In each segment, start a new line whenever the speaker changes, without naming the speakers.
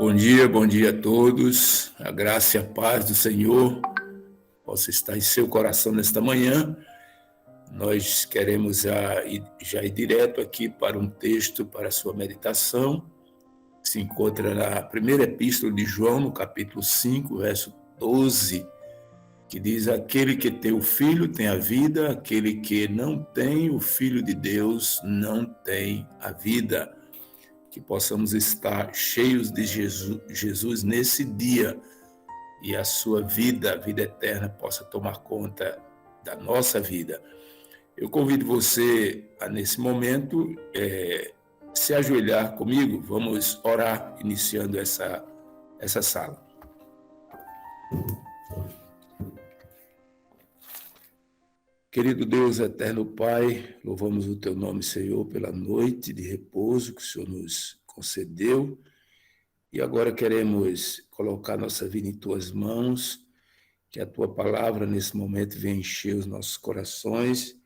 bom dia a todos. A graça e a paz do Senhor possa estar em seu coração nesta manhã. Nós queremos já ir direto aqui para um texto para a sua meditação, que se encontra na primeira epístola de João, no capítulo 5, verso 12, que diz: aquele que tem o Filho tem a vida, aquele que não tem o Filho de Deus não tem a vida. Que possamos estar cheios de Jesus nesse dia e a sua vida, a vida eterna, possa tomar conta da nossa vida. Eu convido você a, nesse momento, se ajoelhar comigo. Vamos orar, iniciando essa sala. Querido Deus, eterno Pai, louvamos o Teu nome, Senhor, pela noite de repouso que o Senhor nos concedeu. E agora queremos colocar nossa vida em Tuas mãos, que a Tua palavra nesse momento venha encher os nossos corações.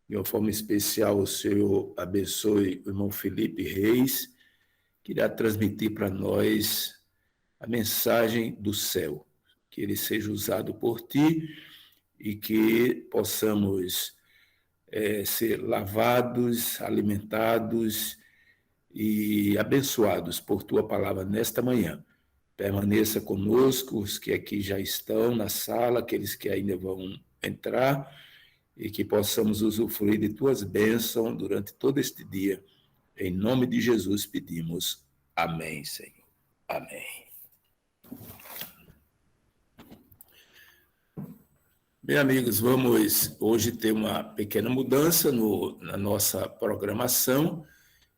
De uma forma especial, o Senhor abençoe o irmão Felipe Reis, que irá transmitir para nós a mensagem do céu. Que ele seja usado por Ti e que possamos ser lavados, alimentados e abençoados por Tua palavra nesta manhã. Permaneça conosco, os que aqui já estão na sala, aqueles que ainda vão entrar, e que possamos usufruir de Tuas bênçãos durante todo este dia. Em nome de Jesus pedimos. Amém, Senhor. Amém. Bem, amigos, vamos hoje ter uma pequena mudança na nossa programação.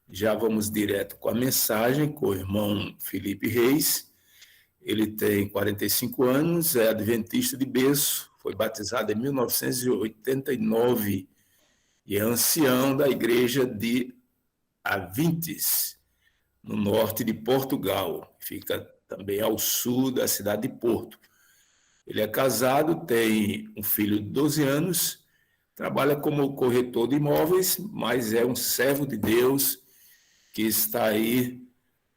Já vamos direto com a mensagem com o irmão Felipe Reis. Ele tem 45 anos, é adventista de berço, foi batizado em 1989 e é ancião da igreja de Avintes, no norte de Portugal. Fica também ao sul da cidade de Porto. Ele é casado, tem um filho de 12 anos, trabalha como corretor de imóveis, mas é um servo de Deus que está aí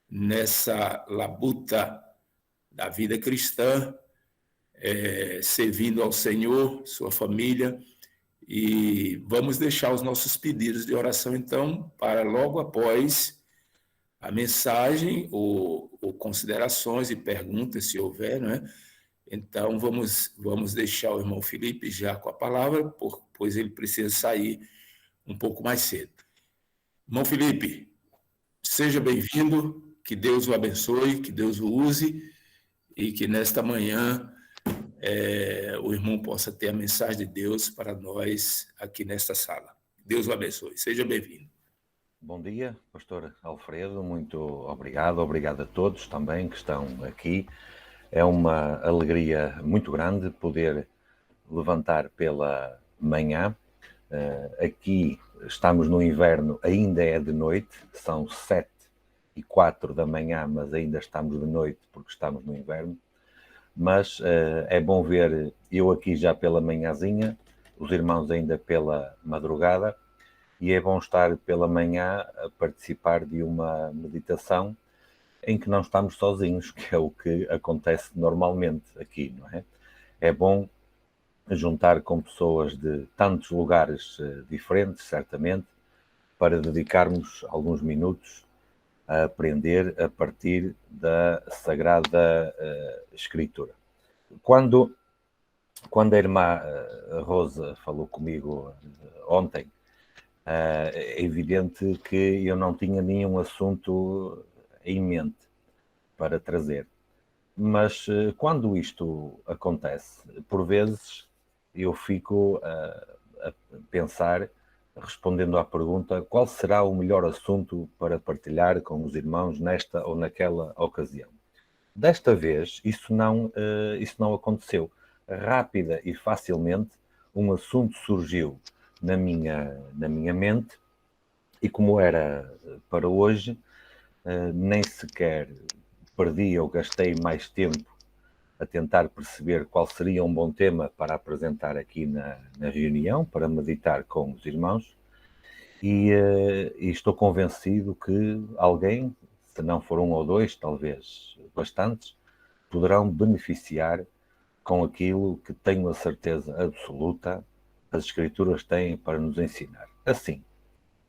nessa labuta da vida cristã, servindo ao Senhor, sua família. E vamos deixar os nossos pedidos de oração, então, para logo após a mensagem, ou considerações e perguntas, se houver, não é? Então, vamos deixar o irmão Felipe já com a palavra, pois ele precisa sair um pouco mais cedo. Irmão Felipe, seja bem-vindo, que Deus o abençoe, que Deus o use e que nesta manhã o irmão possa ter a mensagem de Deus para nós aqui nesta sala. Deus o abençoe, seja bem-vindo.
Bom dia, pastor Alfredo, muito obrigado a todos também que estão aqui. É uma alegria muito grande poder levantar pela manhã. Aqui estamos no inverno, ainda é de noite, são 7h04 da manhã, mas ainda estamos de noite porque estamos no inverno. Mas é bom ver eu aqui já pela manhãzinha, os irmãos ainda pela madrugada, e é bom estar pela manhã a participar de uma meditação em que não estamos sozinhos, que é o que acontece normalmente aqui, não é? É bom juntar com pessoas de tantos lugares diferentes, certamente, para dedicarmos alguns minutos a aprender a partir da Sagrada Escritura. Quando a irmã Rosa falou comigo ontem, é evidente que eu não tinha nenhum assunto em mente para trazer. Mas quando isto acontece, por vezes eu fico a pensar, respondendo à pergunta, qual será o melhor assunto para partilhar com os irmãos nesta ou naquela ocasião. Desta vez, isso não aconteceu. Rápida e facilmente, um assunto surgiu na minha mente e, como era para hoje, nem sequer perdi ou gastei mais tempo a tentar perceber qual seria um bom tema para apresentar aqui na reunião, para meditar com os irmãos, e estou convencido que alguém se não for um ou dois, talvez bastantes, poderão beneficiar com aquilo que tenho a certeza absoluta as Escrituras têm para nos ensinar. Assim,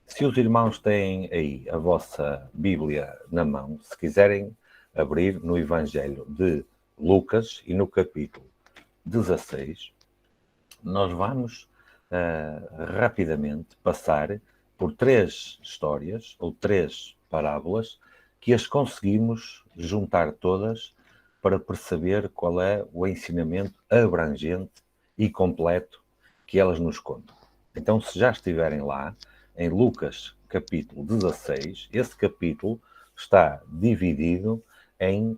se os irmãos têm aí a vossa Bíblia na mão, se quiserem abrir no Evangelho de Lucas e no capítulo 16, nós vamos rapidamente passar por 3 histórias ou 3 parábolas que as conseguimos juntar todas para perceber qual é o ensinamento abrangente e completo que elas nos contam. Então, se já estiverem lá, em Lucas capítulo 16, esse capítulo está dividido em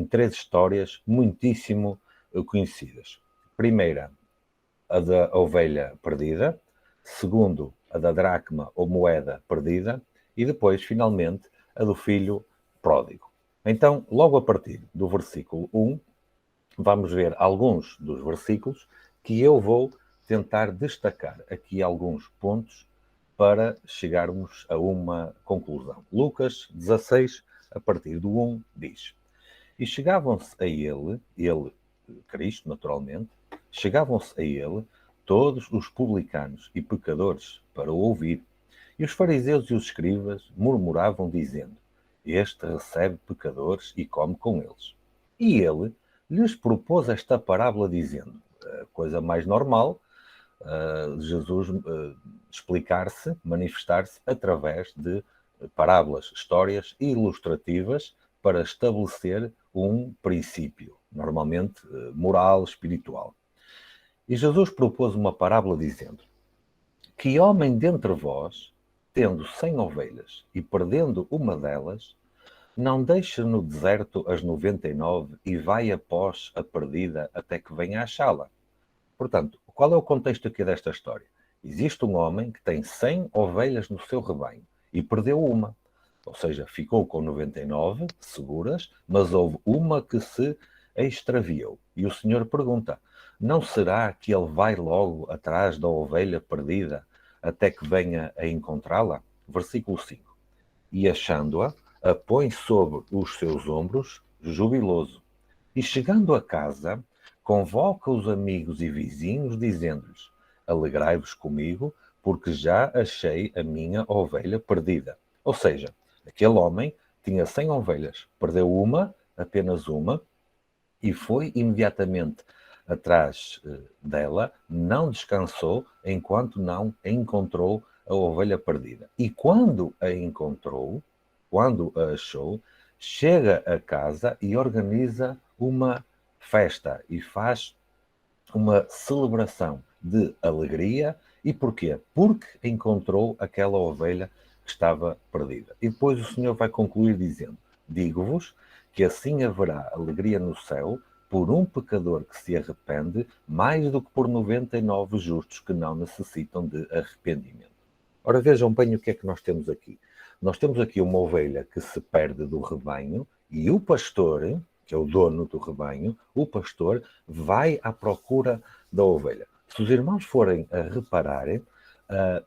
3 histórias muitíssimo conhecidas. Primeira, a da ovelha perdida. Segundo, a da dracma ou moeda perdida. E depois, finalmente, a do filho pródigo. Então, logo a partir do versículo 1, vamos ver alguns dos versículos que eu vou tentar destacar aqui alguns pontos para chegarmos a uma conclusão. Lucas 16, a partir do 1, diz: E chegavam-se a ele, Cristo, naturalmente, chegavam-se a ele todos os publicanos e pecadores para o ouvir. E os fariseus e os escribas murmuravam, dizendo: Este recebe pecadores e come com eles. E ele lhes propôs esta parábola, dizendo, a coisa mais normal, Jesus explicar-se, manifestar-se através de parábolas, histórias ilustrativas para estabelecer um princípio, normalmente moral, espiritual. E Jesus propôs uma parábola dizendo: Que homem dentre vós, tendo 100 ovelhas e perdendo uma delas, não deixa no deserto as 99 e vai após a perdida até que venha achá-la? Portanto, qual é o contexto aqui desta história? Existe um homem que tem 100 ovelhas no seu rebanho e perdeu uma. Ou seja, ficou com 99 seguras, mas houve uma que se extraviou. E o Senhor pergunta: não será que ele vai logo atrás da ovelha perdida até que venha a encontrá-la? Versículo 5. E achando-a, a põe sobre os seus ombros, jubiloso. E chegando a casa, convoca os amigos e vizinhos, dizendo-lhes: Alegrai-vos comigo, porque já achei a minha ovelha perdida. Ou seja, aquele homem tinha 100 ovelhas, perdeu uma, apenas uma, e foi imediatamente atrás dela, não descansou enquanto não encontrou a ovelha perdida. E quando a encontrou, quando a achou, chega a casa e organiza uma festa e faz uma celebração de alegria. E porquê? Porque encontrou aquela ovelha que estava perdida. E depois o Senhor vai concluir dizendo: Digo-vos que assim haverá alegria no céu por um pecador que se arrepende, mais do que por 99 justos que não necessitam de arrependimento. Ora, vejam bem o que é que nós temos aqui. Nós temos aqui uma ovelha que se perde do rebanho e o pastor, que é o dono do rebanho, o pastor vai à procura da ovelha. Se os irmãos forem a reparar,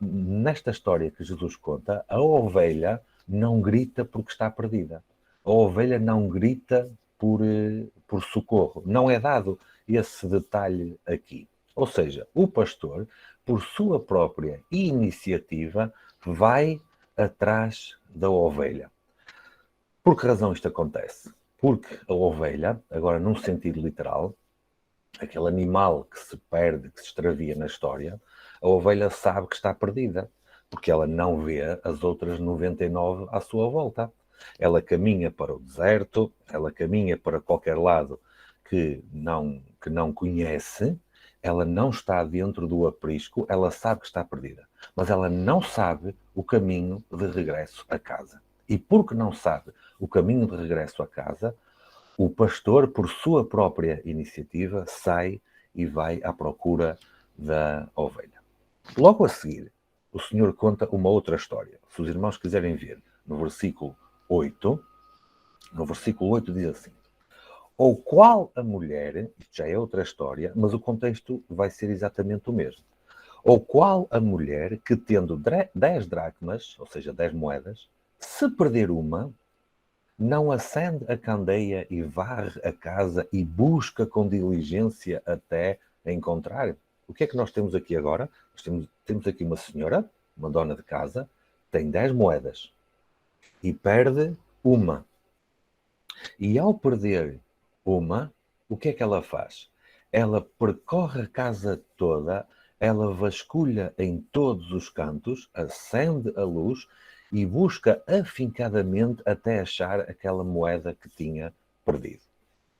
nesta história que Jesus conta, a ovelha não grita porque está perdida. A ovelha não grita por socorro. Não é dado esse detalhe aqui. Ou seja, o pastor, por sua própria iniciativa, vai atrás da ovelha. Por que razão isto acontece? Porque a ovelha, agora num sentido literal, aquele animal que se perde, que se extravia na história, a ovelha sabe que está perdida, porque ela não vê as outras 99 à sua volta. Ela caminha para o deserto, ela caminha para qualquer lado que não conhece, ela não está dentro do aprisco, ela sabe que está perdida, mas ela não sabe o caminho de regresso a casa. E porque não sabe o caminho de regresso a casa, o pastor, por sua própria iniciativa, sai e vai à procura da ovelha. Logo a seguir, o Senhor conta uma outra história. Se os irmãos quiserem ver, no versículo 8 diz assim: Ou qual a mulher, isto já é outra história, mas o contexto vai ser exatamente o mesmo. Ou qual a mulher que, tendo 10 dracmas, ou seja, 10 moedas, se perder uma, não acende a candeia e varre a casa e busca com diligência até a encontrar? O que é que nós temos aqui agora? Nós temos aqui uma senhora, uma dona de casa, tem 10 moedas e perde uma. E ao perder uma, o que é que ela faz? Ela percorre a casa toda, ela vasculha em todos os cantos, acende a luz e busca afincadamente até achar aquela moeda que tinha perdido.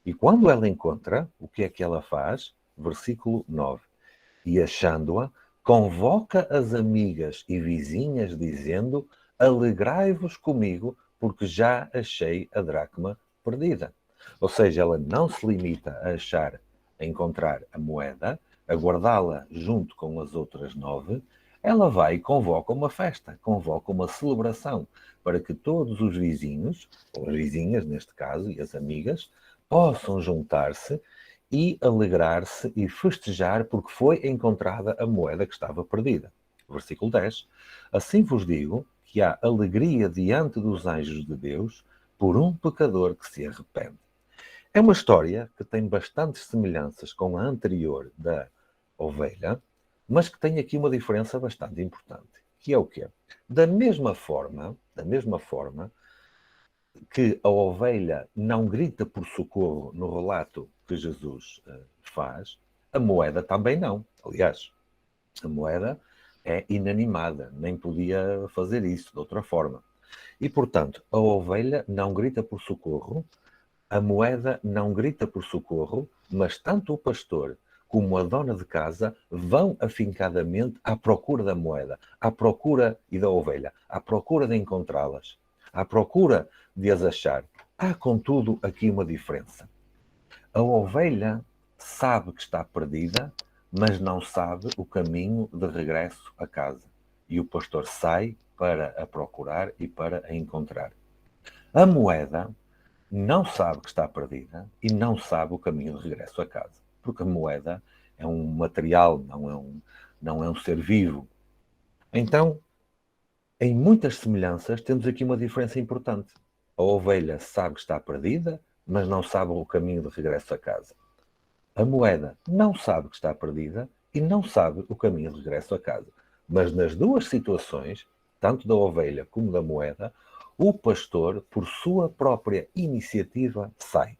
E quando ela encontra, o que é que ela faz? Versículo 9. E achando-a, convoca as amigas e vizinhas, dizendo: alegrai-vos comigo, porque já achei a dracma perdida. Ou seja, ela não se limita a achar, a encontrar a moeda, a guardá-la junto com as outras 9, ela vai e convoca uma festa, convoca uma celebração, para que todos os vizinhos, ou as vizinhas neste caso, e as amigas, possam juntar-se e alegrar-se e festejar porque foi encontrada a moeda que estava perdida. Versículo 10. Assim vos digo que há alegria diante dos anjos de Deus por um pecador que se arrepende. É uma história que tem bastantes semelhanças com a anterior da ovelha, mas que tem aqui uma diferença bastante importante, que é o quê? Da mesma forma que a ovelha não grita por socorro no relato que Jesus faz, a moeda também não. Aliás, a moeda é inanimada, nem podia fazer isso de outra forma. E, portanto, a ovelha não grita por socorro, a moeda não grita por socorro, mas tanto o pastor como a dona de casa vão afincadamente à procura da moeda, à procura e da ovelha, à procura de encontrá-las, à procura de as achar. Há, contudo, aqui uma diferença. A ovelha sabe que está perdida, mas não sabe o caminho de regresso a casa. E o pastor sai para a procurar e para a encontrar. A moeda não sabe que está perdida e não sabe o caminho de regresso a casa. Porque a moeda é um material, não é um ser vivo. Então, em muitas semelhanças, temos aqui uma diferença importante. A ovelha sabe que está perdida, mas não sabe o caminho de regresso a casa. A moeda não sabe que está perdida e não sabe o caminho de regresso a casa. Mas nas duas situações, tanto da ovelha como da moeda, o pastor, por sua própria iniciativa, sai.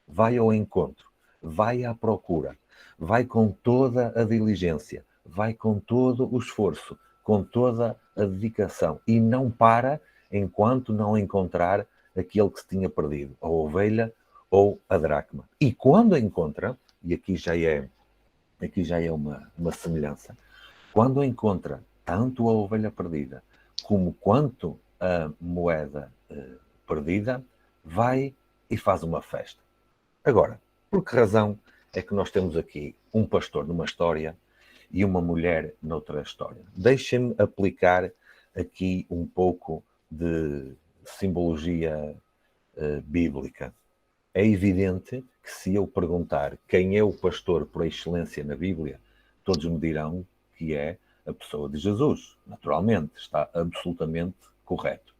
Vai ao encontro, vai à procura, vai com toda a diligência, vai com todo o esforço, com toda a dedicação e não para enquanto não encontrar aquele que se tinha perdido, a ovelha ou a dracma. E quando a encontra, e aqui já é uma semelhança, quando encontra tanto a ovelha perdida como quanto a moeda perdida, vai e faz uma festa. Agora, por que razão é que nós temos aqui um pastor numa história e uma mulher noutra história? Deixem-me aplicar aqui um pouco de simbologia bíblica. É evidente que se eu perguntar quem é o pastor por excelência na Bíblia, todos me dirão que é a pessoa de Jesus. Naturalmente, está absolutamente correto.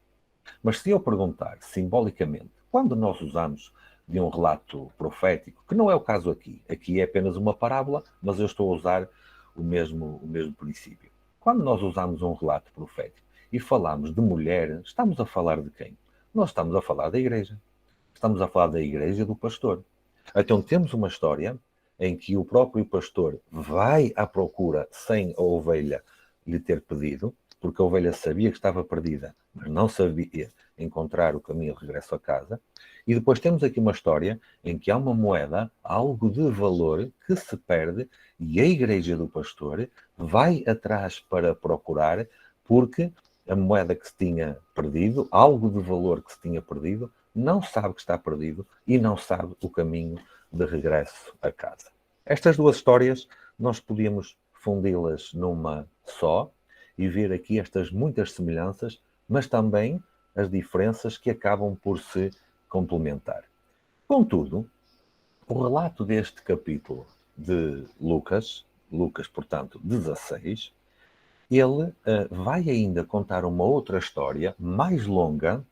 Mas se eu perguntar simbolicamente, quando nós usamos de um relato profético, que não é o caso aqui é apenas uma parábola, mas eu estou a usar o mesmo princípio. Quando nós usamos um relato profético e falamos de mulher, estamos a falar de quem? Nós estamos a falar da igreja. Estamos a falar da igreja do pastor. Então temos uma história em que o próprio pastor vai à procura sem a ovelha lhe ter pedido, porque a ovelha sabia que estava perdida, mas não sabia encontrar o caminho de regresso a casa. E depois temos aqui uma história em que há uma moeda, algo de valor que se perde e a igreja do pastor vai atrás para procurar, porque a moeda que se tinha perdido, algo de valor que se tinha perdido, não sabe que está perdido e não sabe o caminho de regresso a casa. Estas duas histórias nós podíamos fundi-las numa só e ver aqui estas muitas semelhanças, mas também as diferenças que acabam por se complementar. Contudo, o relato deste capítulo de Lucas, portanto, 16, ele vai ainda contar uma outra história mais longa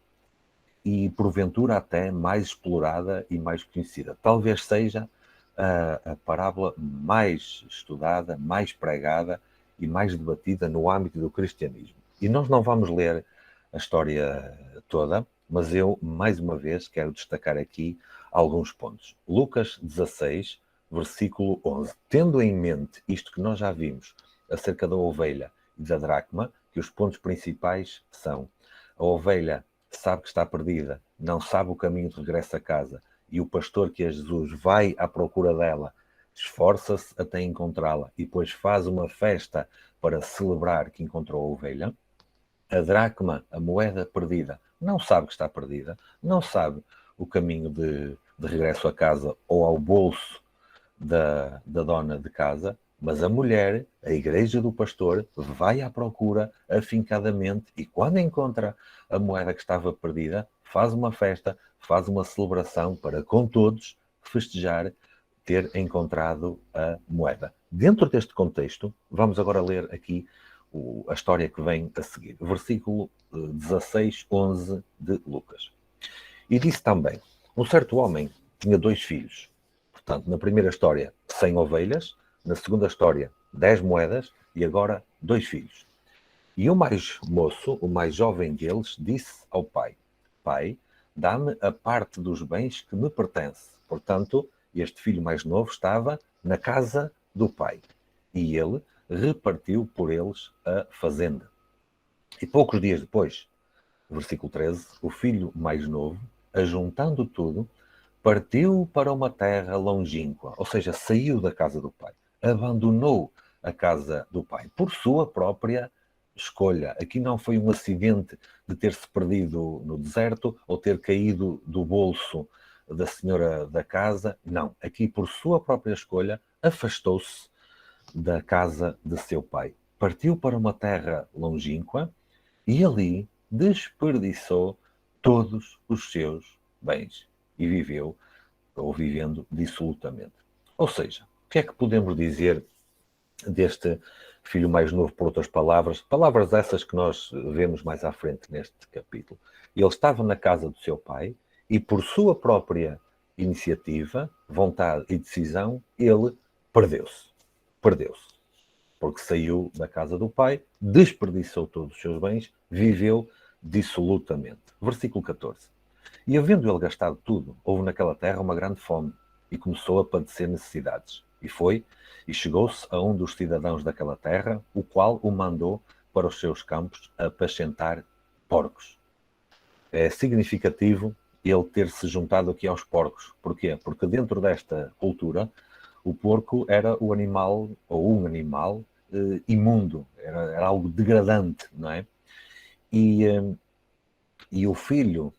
e porventura até mais explorada e mais conhecida. Talvez seja a parábola mais estudada, mais pregada e mais debatida no âmbito do cristianismo. E nós não vamos ler a história toda, mas eu, mais uma vez, quero destacar aqui alguns pontos. Lucas 16, versículo 11. Tendo em mente isto que nós já vimos acerca da ovelha e da dracma, que os pontos principais são: a ovelha sabe que está perdida, não sabe o caminho de regresso a casa, e o pastor, que é Jesus, vai à procura dela, esforça-se até encontrá-la e depois faz uma festa para celebrar que encontrou a ovelha. A dracma, a moeda perdida, não sabe que está perdida, não sabe o caminho de regresso a casa ou ao bolso da dona de casa, mas a mulher, a igreja do pastor, vai à procura afincadamente e quando encontra a moeda que estava perdida, faz uma festa, faz uma celebração para com todos festejar ter encontrado a moeda. Dentro deste contexto, vamos agora ler aqui a história que vem a seguir. Versículo 16, 11 de Lucas. E disse também: um certo homem tinha 2 filhos. Portanto, na primeira história, 100 ovelhas. Na segunda história, 10 moedas. E agora, 2 filhos. E o mais moço, o mais jovem deles, disse ao pai: Pai, dá-me a parte dos bens que me pertence. Portanto, este filho mais novo estava na casa do pai. E ele repartiu por eles a fazenda. E poucos dias depois, versículo 13, o filho mais novo, ajuntando tudo, partiu para uma terra longínqua, ou seja, saiu da casa do pai, abandonou a casa do pai, por sua própria escolha. Aqui não foi um acidente de ter-se perdido no deserto ou ter caído do bolso da senhora da casa, não. Aqui, por sua própria escolha, afastou-se da casa de seu pai. Partiu para uma terra longínqua e ali desperdiçou todos os seus bens e viveu, ou vivendo, dissolutamente. Ou seja, o que é que podemos dizer deste filho mais novo, por outras palavras? Palavras essas que nós vemos mais à frente neste capítulo. Ele estava na casa do seu pai e, por sua própria iniciativa, vontade e decisão, ele perdeu-se. Perdeu-se. Porque saiu da casa do pai, desperdiçou todos os seus bens, viveu dissolutamente. Versículo 14. E havendo ele gastado tudo, houve naquela terra uma grande fome, e começou a padecer necessidades. E foi, e chegou-se a um dos cidadãos daquela terra, o qual o mandou para os seus campos apacentar porcos. É significativo ele ter se juntado aqui aos porcos. Porquê? Porque dentro desta cultura, o porco era o animal, ou um animal, imundo, era algo degradante, não é? E o filho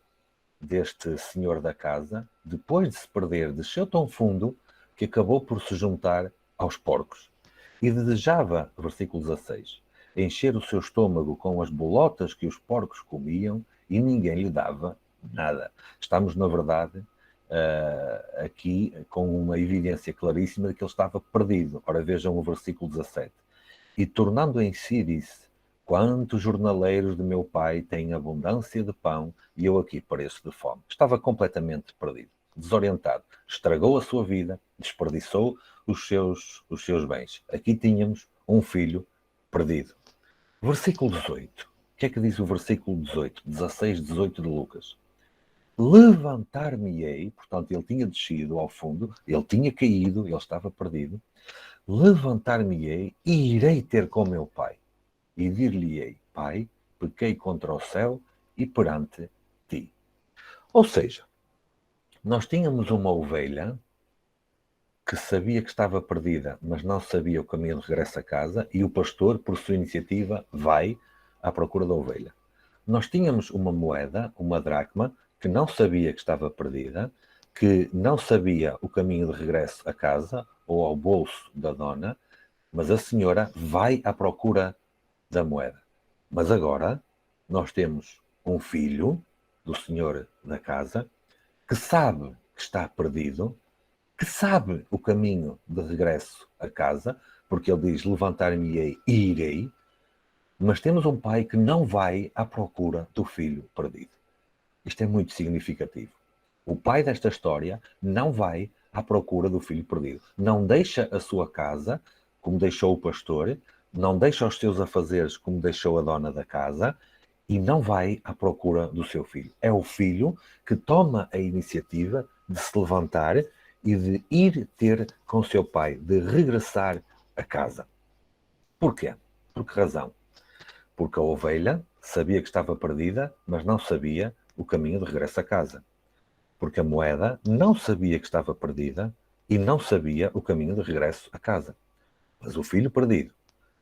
deste senhor da casa, depois de se perder, desceu tão fundo que acabou por se juntar aos porcos. E desejava, versículo 16, encher o seu estômago com as bolotas que os porcos comiam e ninguém lhe dava nada. Estamos, na verdade, aqui com uma evidência claríssima de que ele estava perdido. Ora, vejam o versículo 17. E tornando em si, disse: quantos jornaleiros de meu pai têm abundância de pão e eu aqui pareço de fome. Estava completamente perdido, desorientado. Estragou a sua vida, desperdiçou os seus bens. Aqui tínhamos um filho perdido. Versículo 18. O que é que diz o versículo 18? 16, 18 de Lucas. Levantar-me-ei, portanto ele tinha descido ao fundo, ele tinha caído, ele estava perdido. Levantar-me-ei e irei ter com meu pai. E dir-lhe-ei: Pai, pequei contra o céu e perante ti. Ou seja, nós tínhamos uma ovelha que sabia que estava perdida, mas não sabia o caminho de regresso a casa, e o pastor, por sua iniciativa, vai à procura da ovelha. Nós tínhamos uma moeda, uma dracma, que não sabia que estava perdida, que não sabia o caminho de regresso a casa ou ao bolso da dona, mas a senhora vai à procura da moeda. Mas agora nós temos um filho do senhor da casa que sabe que está perdido, que sabe o caminho de regresso a casa, porque ele diz: levantar-me-ei e irei, mas temos um pai que não vai à procura do filho perdido. Isto é muito significativo. O pai desta história não vai à procura do filho perdido. Não deixa a sua casa, como deixou o pastor, não deixa os seus afazeres, como deixou a dona da casa, e não vai à procura do seu filho. É o filho que toma a iniciativa de se levantar e de ir ter com seu pai, de regressar a casa. Porquê? Por que razão? Porque a ovelha sabia que estava perdida, mas não sabia o caminho de regresso a casa. Porque a moeda não sabia que estava perdida e não sabia o caminho de regresso a casa. Mas o filho perdido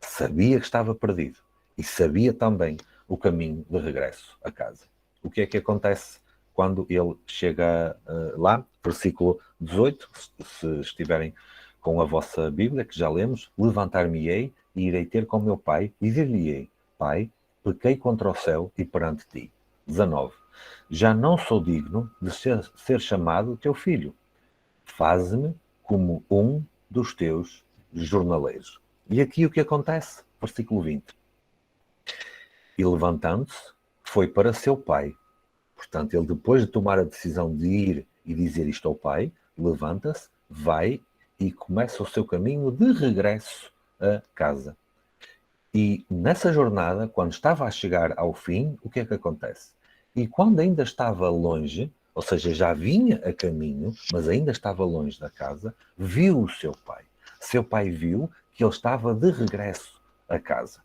sabia que estava perdido e sabia também o caminho de regresso a casa. O que é que acontece quando ele chega lá? Versículo 18, se estiverem com a vossa Bíblia, que já lemos: levantar-me-ei e irei ter com meu pai e dir-lhe-ei: Pai, pequei contra o céu e perante ti. 19. Já não sou digno de ser chamado teu filho. Faze-me como um dos teus jornaleiros. E aqui o que acontece? Versículo 20. E levantando-se, foi para seu pai. Portanto, ele depois de tomar a decisão de ir e dizer isto ao pai, levanta-se, vai e começa o seu caminho de regresso a casa. E nessa jornada, quando estava a chegar ao fim, o que é que acontece? E quando ainda estava longe, ou seja, já vinha a caminho, mas ainda estava longe da casa, viu o seu pai. Seu pai viu que ele estava de regresso a casa.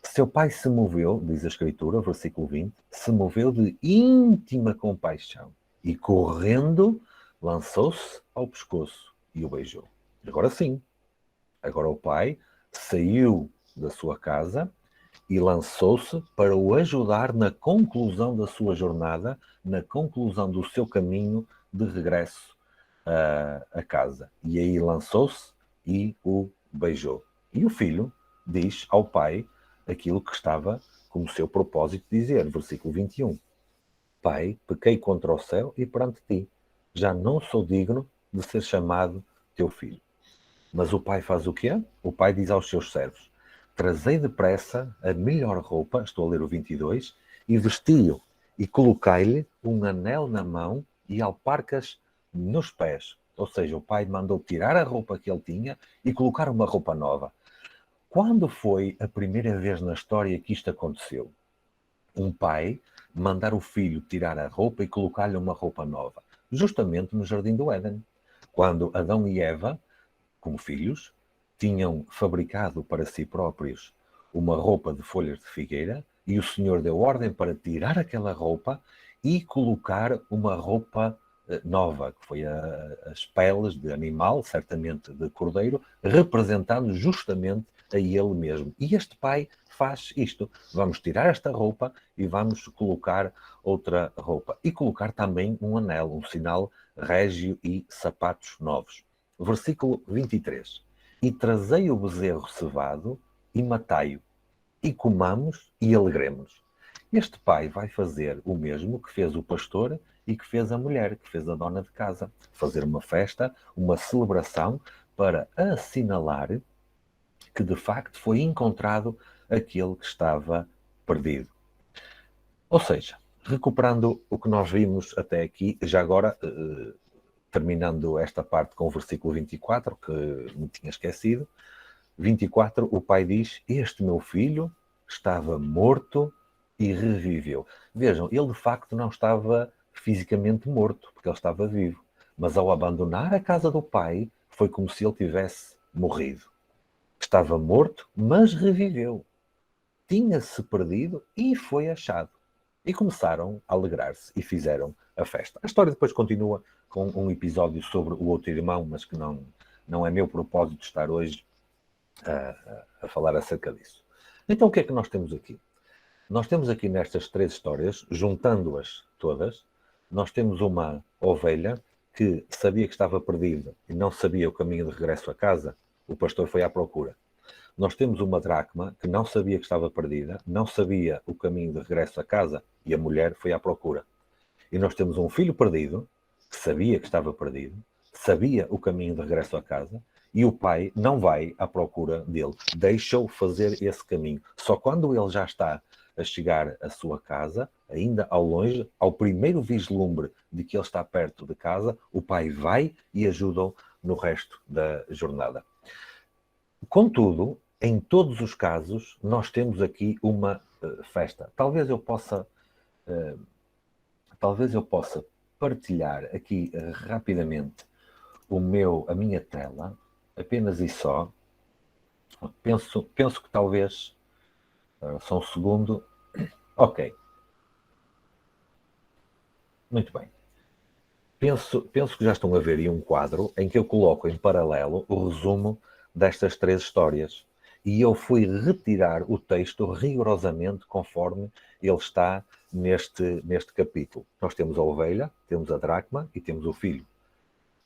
Seu pai se moveu, diz a Escritura, versículo 20, se moveu de íntima compaixão e, correndo, lançou-se ao pescoço e o beijou. Agora sim, agora o pai saiu da sua casa e lançou-se para o ajudar na conclusão da sua jornada, na conclusão do seu caminho de regresso a casa. E aí lançou-se e o beijou. E o filho diz ao pai aquilo que estava como seu propósito dizer, versículo 21. Pai, pequei contra o céu e perante ti. Já não sou digno de ser chamado teu filho. Mas o pai faz o quê? O pai diz aos seus servos: trazei depressa a melhor roupa, estou a ler o 22, e vesti-o, e colocai-lhe um anel na mão e alparcas nos pés. Ou seja, o pai mandou tirar a roupa que ele tinha e colocar uma roupa nova. Quando foi a primeira vez na história que isto aconteceu? Um pai mandar o filho tirar a roupa e colocar-lhe uma roupa nova. Justamente no Jardim do Éden. Quando Adão e Eva, como filhos, tinham fabricado para si próprios uma roupa de folhas de figueira e o Senhor deu ordem para tirar aquela roupa e colocar uma roupa nova, que foi as peles de animal, certamente de cordeiro, representando justamente a ele mesmo. E este pai faz isto. Vamos tirar esta roupa e vamos colocar outra roupa. E colocar também um anel, um sinal régio e sapatos novos. Versículo 23. E trazei o bezerro cevado e matai-o, e comamos e alegremos. Este pai vai fazer o mesmo que fez o pastor e que fez a mulher, que fez a dona de casa. Fazer uma festa, uma celebração para assinalar que de facto foi encontrado aquele que estava perdido. Ou seja, recuperando o que nós vimos até aqui, já agora, terminando esta parte com o versículo 24, que me tinha esquecido, 24, o pai diz: este meu filho estava morto e reviveu. Vejam, ele de facto não estava fisicamente morto, porque ele estava vivo. Mas ao abandonar a casa do pai, foi como se ele tivesse morrido. Estava morto, mas reviveu. Tinha-se perdido e foi achado. E começaram a alegrar-se e fizeram a festa. A história depois continua com um episódio sobre o outro irmão, mas que não é meu propósito estar hoje a falar acerca disso. Então o que é que nós temos aqui? Nós temos aqui nestas três histórias, juntando-as todas, nós temos uma ovelha que sabia que estava perdida e não sabia o caminho de regresso a casa. O pastor foi à procura. Nós temos uma dracma que não sabia que estava perdida, não sabia o caminho de regresso a casa e a mulher foi à procura. E nós temos um filho perdido, que sabia que estava perdido, sabia o caminho de regresso a casa e o pai não vai à procura dele. Deixa-o fazer esse caminho. Só quando ele já está a chegar à sua casa, ainda ao longe, ao primeiro vislumbre de que ele está perto de casa, o pai vai e ajuda-o no resto da jornada. Contudo, em todos os casos, nós temos aqui uma festa. Talvez eu possa partilhar aqui rapidamente a minha tela, apenas e só. Penso que talvez, só um segundo. Ok. Muito bem. Penso que já estão a ver aí um quadro em que eu coloco em paralelo o resumo destas 3 histórias. E eu fui retirar o texto rigorosamente conforme ele está neste capítulo. Nós temos a ovelha, temos a dracma e temos o filho.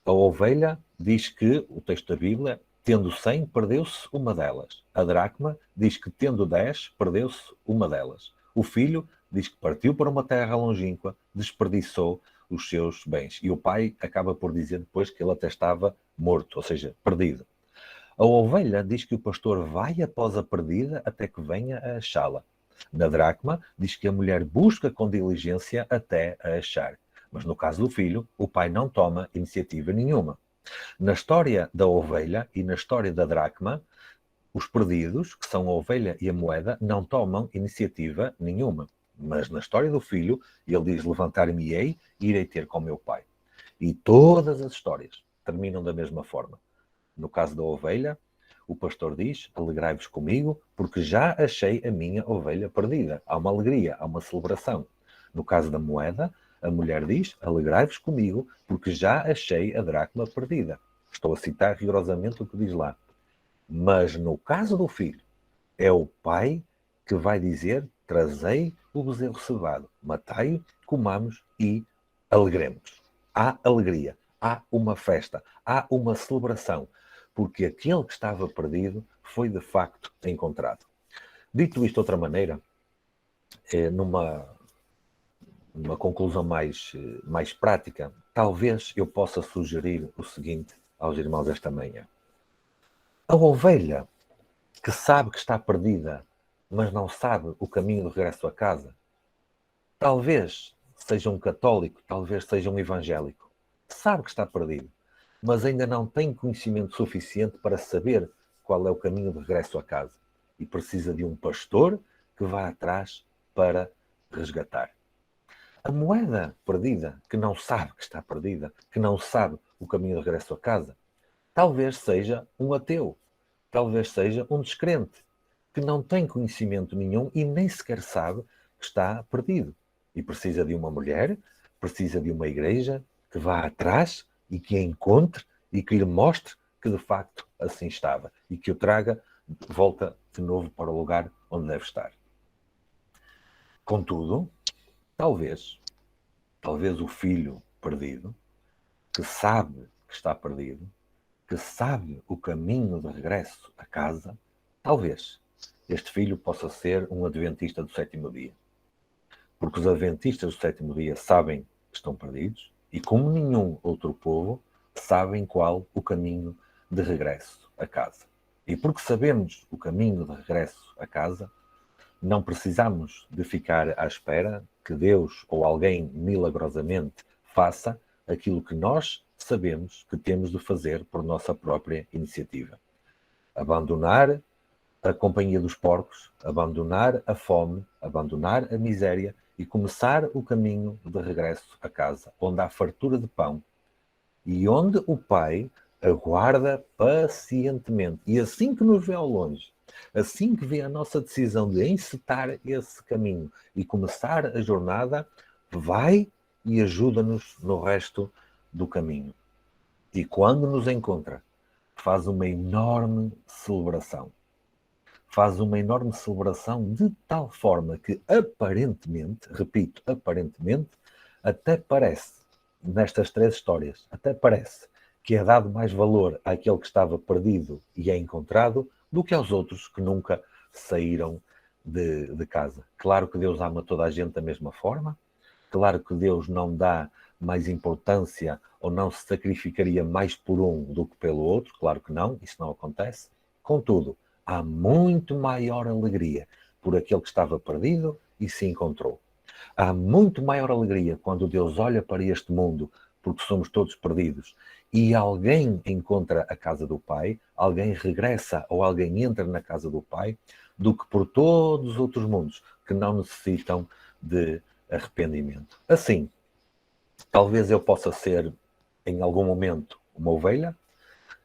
A ovelha diz que, o texto da Bíblia, tendo 100, perdeu-se uma delas. A dracma diz que, tendo 10, perdeu-se uma delas. O filho diz que partiu para uma terra longínqua, desperdiçou os seus bens. E o pai acaba por dizer depois que ele até estava morto, ou seja, perdido. A ovelha diz que o pastor vai após a perdida até que venha a achá-la. Na dracma, diz que a mulher busca com diligência até a achar. Mas no caso do filho, o pai não toma iniciativa nenhuma. Na história da ovelha e na história da dracma, os perdidos, que são a ovelha e a moeda, não tomam iniciativa nenhuma. Mas na história do filho, ele diz: levantar-me-ei e irei ter com meu pai. E todas as histórias terminam da mesma forma. No caso da ovelha, o pastor diz: alegrai-vos comigo, porque já achei a minha ovelha perdida. Há uma alegria, há uma celebração. No caso da moeda, a mulher diz: alegrai-vos comigo, porque já achei a dracma perdida. Estou a citar rigorosamente o que diz lá. Mas no caso do filho, é o pai que vai dizer: trazei o bezerro cevado, matai-o, comamos e alegremos. Há alegria, há uma festa, há uma celebração, porque aquele que estava perdido foi de facto encontrado. Dito isto de outra maneira, numa conclusão mais prática, talvez eu possa sugerir o seguinte aos irmãos esta manhã. A ovelha que sabe que está perdida, mas não sabe o caminho de regresso a casa, talvez seja um católico, talvez seja um evangélico, sabe que está perdido, mas ainda não tem conhecimento suficiente para saber qual é o caminho de regresso a casa e precisa de um pastor que vá atrás para resgatar. A moeda perdida, que não sabe que está perdida, que não sabe o caminho de regresso a casa, talvez seja um ateu, talvez seja um descrente, que não tem conhecimento nenhum e nem sequer sabe que está perdido. E precisa de uma mulher, precisa de uma igreja que vá atrás e que a encontre e que lhe mostre que de facto assim estava e que o traga de volta de novo para o lugar onde deve estar. Contudo, talvez o filho perdido, que sabe que está perdido, que sabe o caminho de regresso a casa, talvez este filho possa ser um adventista do 7º dia. Porque os adventistas do 7º dia sabem que estão perdidos e, como nenhum outro povo, sabem qual o caminho de regresso a casa. E porque sabemos o caminho de regresso a casa, não precisamos de ficar à espera que Deus ou alguém milagrosamente faça aquilo que nós sabemos que temos de fazer por nossa própria iniciativa. Abandonar a companhia dos porcos, abandonar a fome, abandonar a miséria e começar o caminho de regresso a casa, onde há fartura de pão e onde o Pai aguarda pacientemente. E assim que nos vê ao longe, assim que vê a nossa decisão de encetar esse caminho e começar a jornada, vai e ajuda-nos no resto do caminho. E quando nos encontra, faz uma enorme celebração. Faz uma enorme celebração de tal forma que aparentemente, repito, aparentemente, até parece, nestas 3 histórias, até parece que é dado mais valor àquele que estava perdido e é encontrado do que aos outros que nunca saíram de casa. Claro que Deus ama toda a gente da mesma forma, claro que Deus não dá mais importância ou não se sacrificaria mais por um do que pelo outro, claro que não, isso não acontece. Contudo, há muito maior alegria por aquele que estava perdido e se encontrou. Há muito maior alegria quando Deus olha para este mundo, porque somos todos perdidos, e alguém encontra a casa do Pai, alguém regressa ou alguém entra na casa do Pai, do que por todos os outros mundos que não necessitam de arrependimento. Assim, talvez eu possa ser, em algum momento, uma ovelha,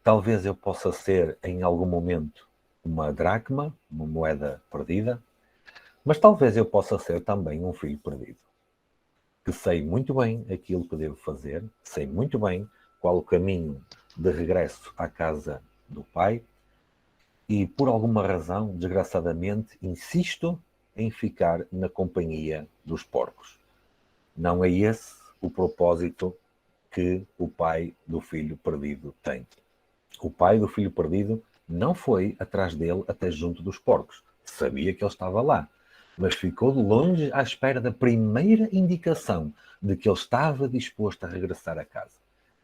talvez eu possa ser, em algum momento, uma dracma, uma moeda perdida, mas talvez eu possa ser também um filho perdido, que sei muito bem aquilo que devo fazer, sei muito bem qual o caminho de regresso à casa do Pai e, por alguma razão, desgraçadamente, insisto em ficar na companhia dos porcos. Não é esse o propósito que o pai do filho perdido tem. O pai do filho perdido não foi atrás dele até junto dos porcos. Sabia que ele estava lá, mas ficou de longe à espera da primeira indicação de que ele estava disposto a regressar a casa.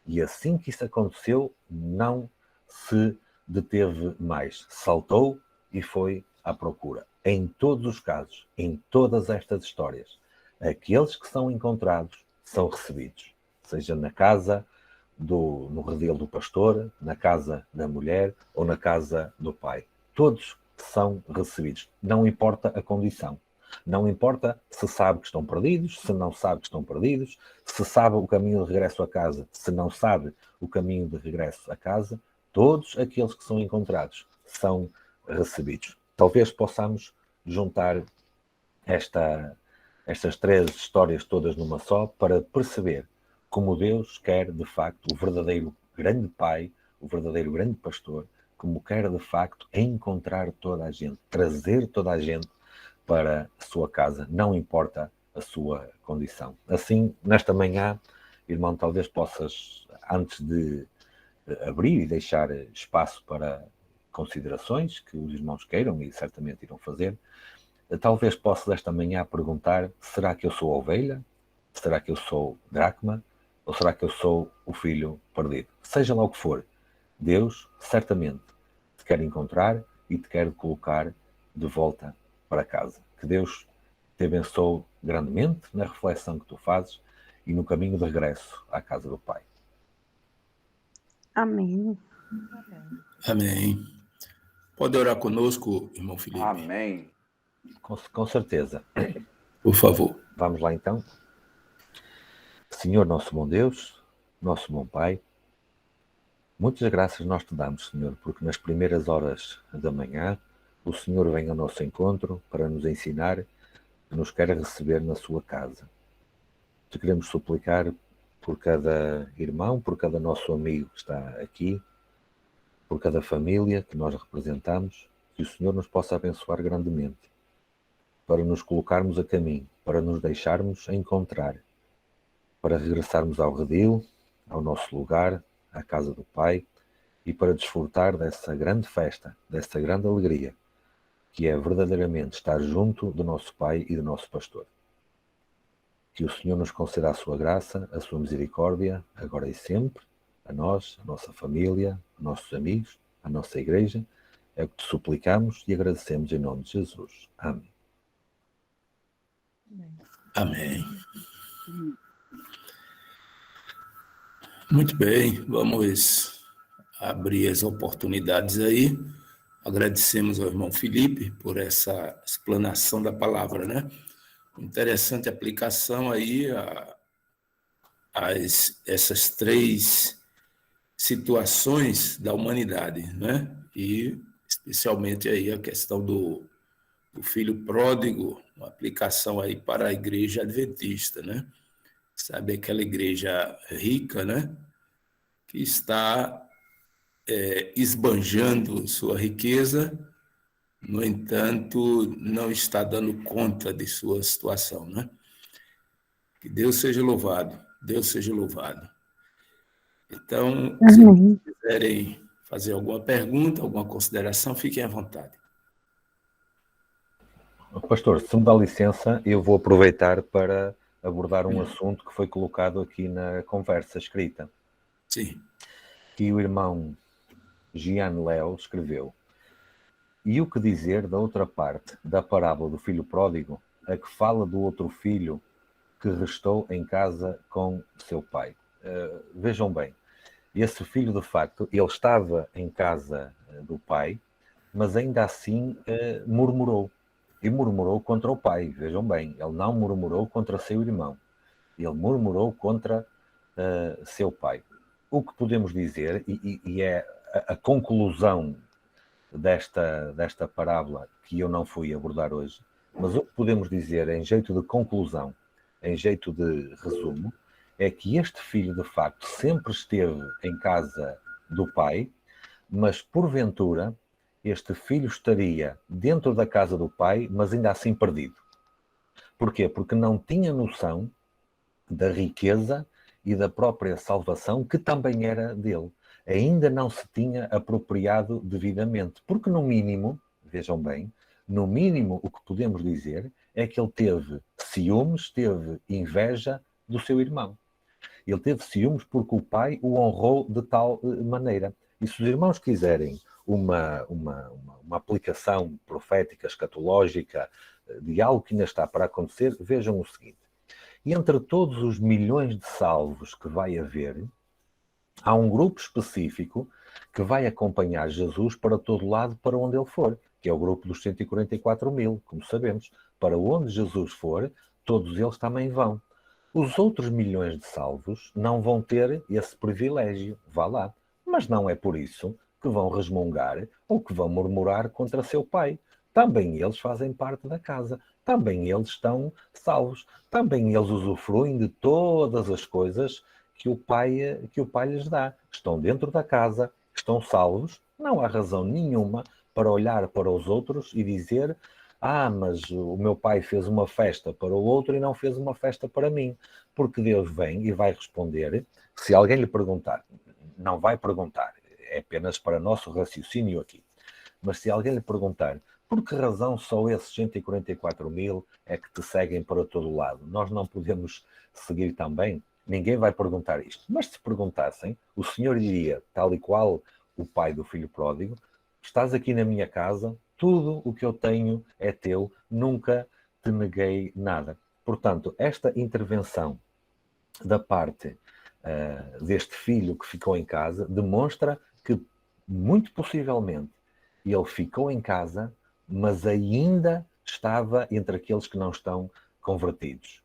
E assim que isso aconteceu, não se deteve mais. Saltou e foi à procura. Em todos os casos, em todas estas histórias, aqueles que são encontrados são recebidos, seja na casa, no redil do pastor, na casa da mulher ou na casa do pai. Todos são recebidos. Não importa a condição. Não importa se sabe que estão perdidos, se não sabe que estão perdidos, se sabe o caminho de regresso a casa, se não sabe o caminho de regresso a casa, todos aqueles que são encontrados são recebidos. Talvez possamos juntar estas três histórias todas numa só para perceber como Deus quer, de facto, o verdadeiro grande pai, o verdadeiro grande pastor, como quer, de facto, encontrar toda a gente, trazer toda a gente para a sua casa, não importa a sua condição. Assim, nesta manhã, irmão, talvez possas, antes de abrir e deixar espaço para considerações que os irmãos queiram e certamente irão fazer, talvez possa esta manhã perguntar: será que eu sou ovelha? Será que eu sou dracma? Ou será que eu sou o filho perdido? Seja lá o que for, Deus certamente te quer encontrar e te quer colocar de volta para casa. Que Deus te abençoe grandemente na reflexão que tu fazes e no caminho de regresso à casa do Pai.
Amém.
Amém. Pode orar conosco, irmão Felipe?
Amém.
Com certeza.
Por favor.
Vamos lá então. Senhor, nosso bom Deus, nosso bom Pai, muitas graças nós te damos, Senhor, porque nas primeiras horas da manhã o Senhor vem ao nosso encontro para nos ensinar que nos quer receber na sua casa. Te queremos suplicar por cada irmão, por cada nosso amigo que está aqui, por cada família que nós representamos, que o Senhor nos possa abençoar grandemente, para nos colocarmos a caminho, para nos deixarmos encontrar, para regressarmos ao redil, ao nosso lugar, à casa do Pai, e para desfrutar dessa grande festa, dessa grande alegria, que é verdadeiramente estar junto do nosso Pai e do nosso Pastor. Que o Senhor nos conceda a sua graça, a sua misericórdia, agora e sempre, a nós, a nossa família, a nossos amigos, a nossa igreja. É o que te suplicamos e agradecemos em nome de Jesus. Amém.
Amém. Muito bem, vamos abrir as oportunidades aí. Agradecemos ao irmão Felipe por essa explanação da palavra, né? Interessante aplicação aí a essas três situações da humanidade, né? E especialmente aí a questão do filho pródigo, uma aplicação aí para a igreja adventista, né? Sabe, aquela igreja rica, né? Que está esbanjando sua riqueza, no entanto, não está dando conta de sua situação, né? Que Deus seja louvado, Deus seja louvado. Então, se
Amém.
quiserem fazer alguma pergunta, alguma consideração, fiquem à vontade.
Pastor, se me dá licença, eu vou aproveitar para abordar um assunto que foi colocado aqui na conversa escrita.
Sim.
Que o irmão Gian Léo escreveu: E o que dizer da outra parte, da parábola do filho pródigo, a que fala do outro filho que restou em casa com seu pai? Vejam bem, esse filho, de facto, ele estava em casa do pai, mas ainda assim murmurou. E murmurou contra o pai, vejam bem, ele não murmurou contra seu irmão, ele murmurou contra seu pai. O que podemos dizer, e é a conclusão desta parábola que eu não fui abordar hoje, mas o que podemos dizer em jeito de conclusão, em jeito de resumo, é que este filho, de facto, sempre esteve em casa do pai, mas porventura este filho estaria dentro da casa do pai, mas ainda assim perdido. Porquê? Porque não tinha noção da riqueza e da própria salvação que também era dele. Ainda não se tinha apropriado devidamente. Porque no mínimo, vejam bem, no mínimo o que podemos dizer é que ele teve ciúmes, teve inveja do seu irmão. Ele teve ciúmes porque o pai o honrou de tal maneira. E se os irmãos quiserem uma aplicação profética, escatológica, de algo que ainda está para acontecer, vejam o seguinte. E entre todos os milhões de salvos que vai haver, há um grupo específico que vai acompanhar Jesus para todo lado, para onde ele for, que é o grupo dos 144 mil, como sabemos. Para onde Jesus for, todos eles também vão. Os outros milhões de salvos não vão ter esse privilégio, vá lá. Mas não é por isso que vão resmungar ou que vão murmurar contra seu pai. Também eles fazem parte da casa. Também eles estão salvos. Também eles usufruem de todas as coisas que o pai lhes dá. Estão dentro da casa, estão salvos. Não há razão nenhuma para olhar para os outros e dizer: mas o meu pai fez uma festa para o outro e não fez uma festa para mim. Porque Deus vem e vai responder. Se alguém lhe perguntar, não vai perguntar, é apenas para nosso raciocínio aqui. Mas se alguém lhe perguntar, por que razão só esses 144 mil é que te seguem para todo lado? Nós não podemos seguir também? Ninguém vai perguntar isto. Mas se perguntassem, o Senhor diria, tal e qual o pai do filho pródigo: estás aqui na minha casa, tudo o que eu tenho é teu, nunca te neguei nada. Portanto, esta intervenção da parte deste filho que ficou em casa demonstra que, muito possivelmente, ele ficou em casa, mas ainda estava entre aqueles que não estão convertidos.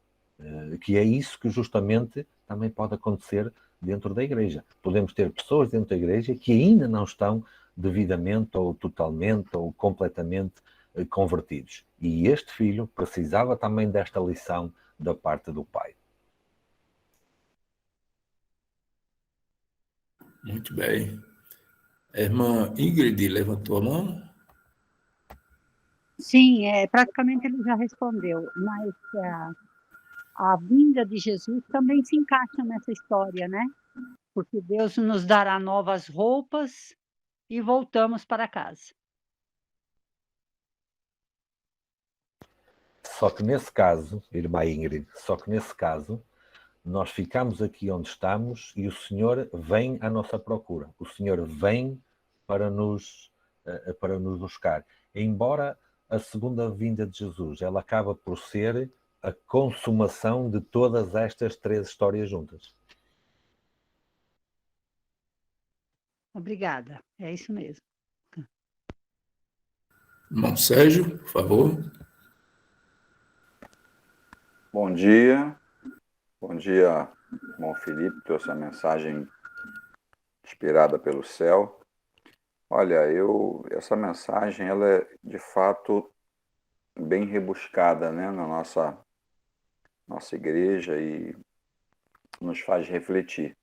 Que é isso que justamente também pode acontecer dentro da igreja. Podemos ter pessoas dentro da igreja que ainda não estão devidamente ou totalmente ou completamente convertidos. E este filho precisava também desta lição da parte do pai.
Muito bem. A irmã Ingrid levantou a mão.
Sim, praticamente ele já respondeu, mas a vinda de Jesus também se encaixa nessa história, né? Porque Deus nos dará novas roupas e voltamos para casa.
Só que nesse caso, irmã Ingrid, nós ficamos aqui onde estamos e o Senhor vem à nossa procura. O Senhor vem para nos buscar. Embora a segunda vinda de Jesus, ela acaba por ser a consumação de todas estas três histórias juntas.
Obrigada, é isso mesmo.
Irmão Sérgio, por favor.
Bom dia, irmão Felipe, trouxe a mensagem inspirada pelo céu. Olha, essa mensagem, ela é de fato bem rebuscada, né, na nossa igreja e nos faz refletir.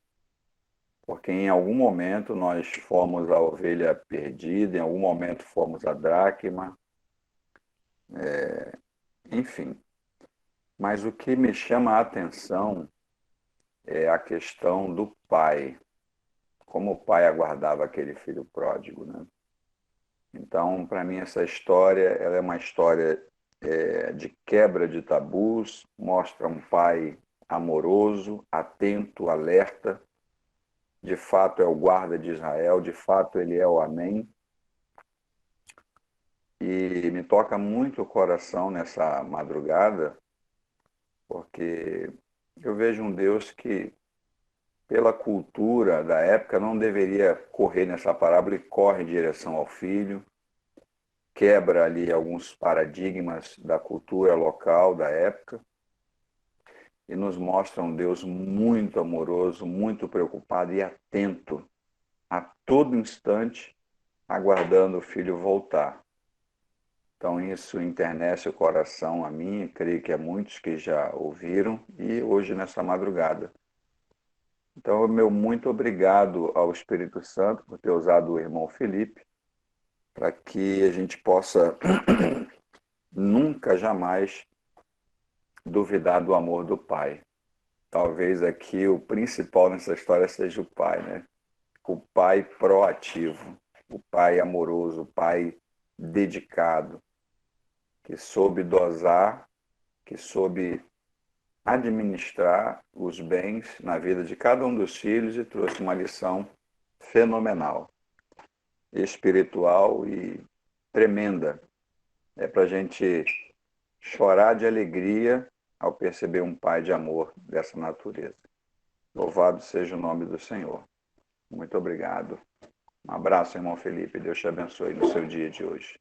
Porque em algum momento nós fomos a ovelha perdida, em algum momento fomos a dracma, enfim. Mas o que me chama a atenção é a questão do pai, como o pai aguardava aquele filho pródigo, né? Então, para mim, essa história, ela é uma história de quebra de tabus, mostra um pai amoroso, atento, alerta. De fato, é o guarda de Israel, de fato, ele é o Amém. E me toca muito o coração nessa madrugada, porque eu vejo um Deus que, pela cultura da época, não deveria correr nessa parábola e corre em direção ao filho, quebra ali alguns paradigmas da cultura local da época e nos mostra um Deus muito amoroso, muito preocupado e atento a todo instante, aguardando o filho voltar. Então isso enternece o coração a mim, creio que a muitos que já ouviram, e hoje nessa madrugada. Então, meu muito obrigado ao Espírito Santo por ter usado o irmão Felipe, para que a gente possa nunca, jamais duvidar do amor do Pai. Talvez aqui o principal nessa história seja o Pai, né? O Pai proativo, o Pai amoroso, o Pai dedicado, que soube dosar, que soube administrar os bens na vida de cada um dos filhos e trouxe uma lição fenomenal, espiritual e tremenda. É para a gente chorar de alegria ao perceber um Pai de amor dessa natureza. Louvado seja o nome do Senhor. Muito obrigado. Um abraço, irmão Felipe. Deus te abençoe no seu dia de hoje.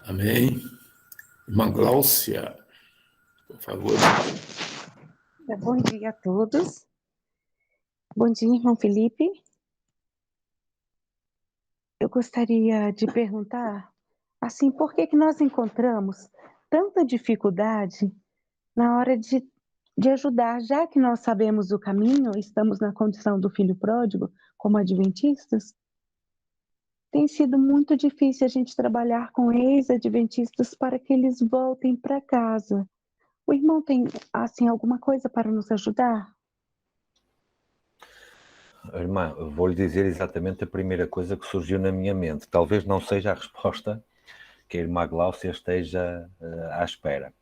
Amém. Irmã Gláucia, por favor.
Bom dia a todos. Bom dia, irmão Felipe. Eu gostaria de perguntar, assim, por que nós encontramos tanta dificuldade na hora de ajudar, já que nós sabemos o caminho, estamos na condição do filho pródigo, como adventistas, tem sido muito difícil a gente trabalhar com ex-adventistas para que eles voltem para casa. O irmão tem, assim, alguma coisa para nos ajudar?
Irmã, vou-lhe dizer exatamente a primeira coisa que surgiu na minha mente. Talvez não seja a resposta que a irmã Gláucia esteja à espera.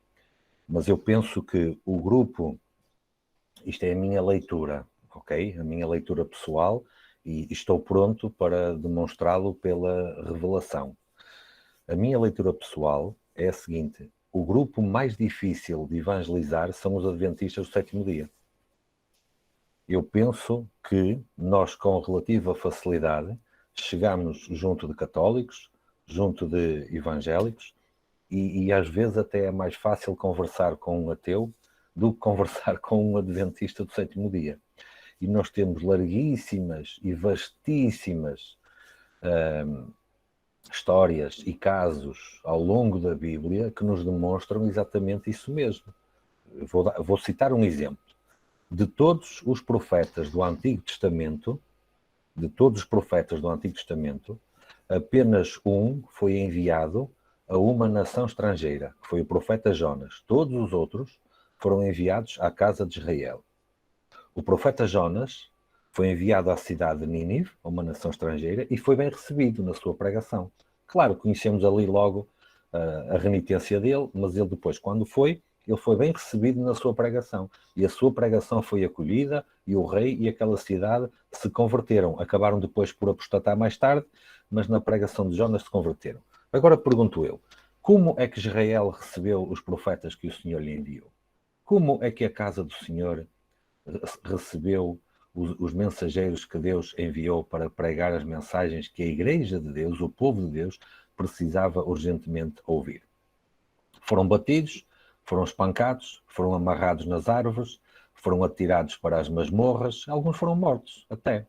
Mas eu penso que o grupo, isto é a minha leitura, ok? A minha leitura pessoal, e estou pronto para demonstrá-lo pela revelação. A minha leitura pessoal é a seguinte: o grupo mais difícil de evangelizar são os adventistas do sétimo dia. Eu penso que nós, com relativa facilidade, chegamos junto de católicos, junto de evangélicos, e às vezes até é mais fácil conversar com um ateu do que conversar com um adventista do sétimo dia. E nós temos larguíssimas e vastíssimas histórias e casos ao longo da Bíblia que nos demonstram exatamente isso mesmo. Vou citar um exemplo. De todos os profetas do Antigo Testamento, apenas um foi enviado a uma nação estrangeira, que foi o profeta Jonas. Todos os outros foram enviados à casa de Israel. O profeta Jonas foi enviado à cidade de Nínive, a uma nação estrangeira, e foi bem recebido na sua pregação. Claro, conhecemos ali logo a renitência dele, mas ele depois, quando foi, ele foi bem recebido na sua pregação. E a sua pregação foi acolhida, e o rei e aquela cidade se converteram. Acabaram depois por apostatar mais tarde, mas na pregação de Jonas se converteram. Agora pergunto eu, como é que Israel recebeu os profetas que o Senhor lhe enviou? Como é que a casa do Senhor recebeu os mensageiros que Deus enviou para pregar as mensagens que a Igreja de Deus, o povo de Deus, precisava urgentemente ouvir? Foram batidos, foram espancados, foram amarrados nas árvores, foram atirados para as masmorras, alguns foram mortos até.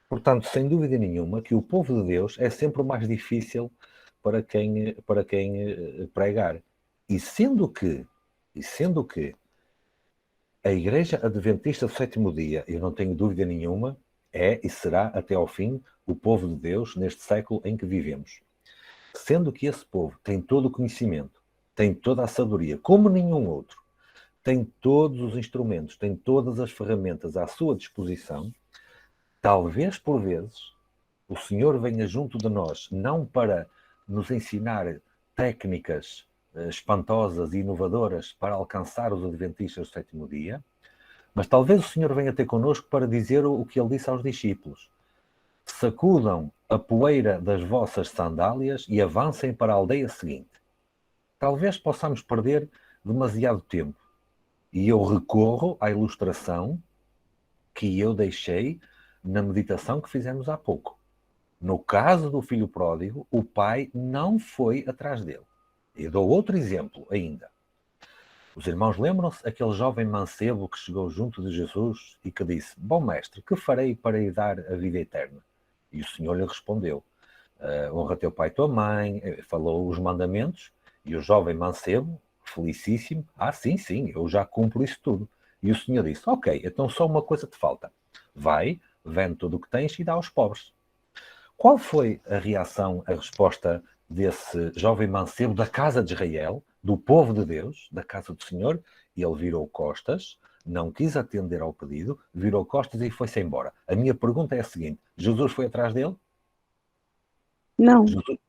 Portanto, sem dúvida nenhuma que o povo de Deus é sempre o mais difícil para quem pregar. E sendo que a Igreja Adventista do Sétimo Dia, eu não tenho dúvida nenhuma, é e será até ao fim o povo de Deus neste século em que vivemos. Sendo que esse povo tem todo o conhecimento, tem toda a sabedoria, como nenhum outro, tem todos os instrumentos, tem todas as ferramentas à sua disposição, talvez por vezes o Senhor venha junto de nós, não para nos ensinar técnicas espantosas e inovadoras para alcançar os adventistas do sétimo dia, Mas talvez o Senhor venha ter connosco para dizer o que ele disse aos discípulos. Sacudam a poeira das vossas sandálias e avancem para a aldeia seguinte. Talvez possamos perder demasiado tempo. E eu recorro à ilustração que eu deixei na meditação que fizemos há pouco. No caso do filho pródigo, o pai não foi atrás dele. E dou outro exemplo ainda. Os irmãos lembram-se aquele jovem mancebo que chegou junto de Jesus e que disse: Bom mestre, que farei para lhe dar a vida eterna? E o Senhor lhe respondeu: honra teu pai e tua mãe, falou os mandamentos, e o jovem mancebo, felicíssimo, sim, eu já cumpro isso tudo. E o Senhor disse: ok, então só uma coisa te falta. Vai, vende tudo o que tens e dá aos pobres. Qual foi a reação, a resposta desse jovem mancebo da casa de Israel, do povo de Deus, da casa do Senhor? E ele virou costas, não quis atender ao pedido, virou costas e foi-se embora. A minha pergunta é a seguinte: Jesus foi atrás dele?
Não.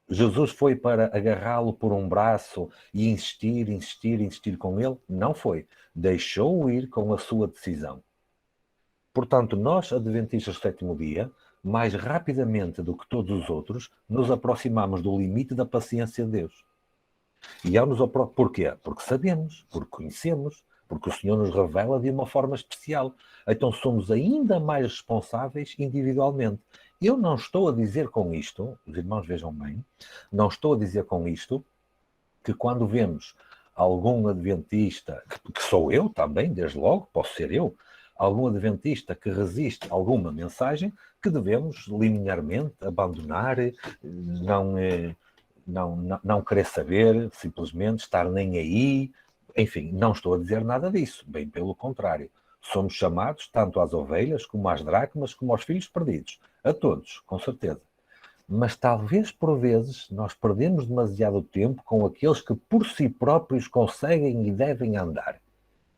Jesus foi para agarrá-lo por um braço e insistir com ele? Não foi. Deixou-o ir com a sua decisão. Portanto, nós, adventistas do sétimo dia, mais rapidamente do que todos os outros, nos aproximamos do limite da paciência de Deus. E ao nos porquê? Porque sabemos, porque conhecemos, porque o Senhor nos revela de uma forma especial. Então somos ainda mais responsáveis individualmente. Eu não estou a dizer com isto, os irmãos vejam bem, não estou a dizer com isto que quando vemos algum adventista, que sou eu também, desde logo, posso ser eu, algum adventista que resiste a alguma mensagem, que devemos linearmente abandonar, não querer saber, simplesmente estar nem aí. Enfim, não estou a dizer nada disso, bem pelo contrário. Somos chamados tanto às ovelhas, como às dracmas, como aos filhos perdidos. A todos, com certeza. Mas talvez, por vezes, nós perdemos demasiado tempo com aqueles que por si próprios conseguem e devem andar.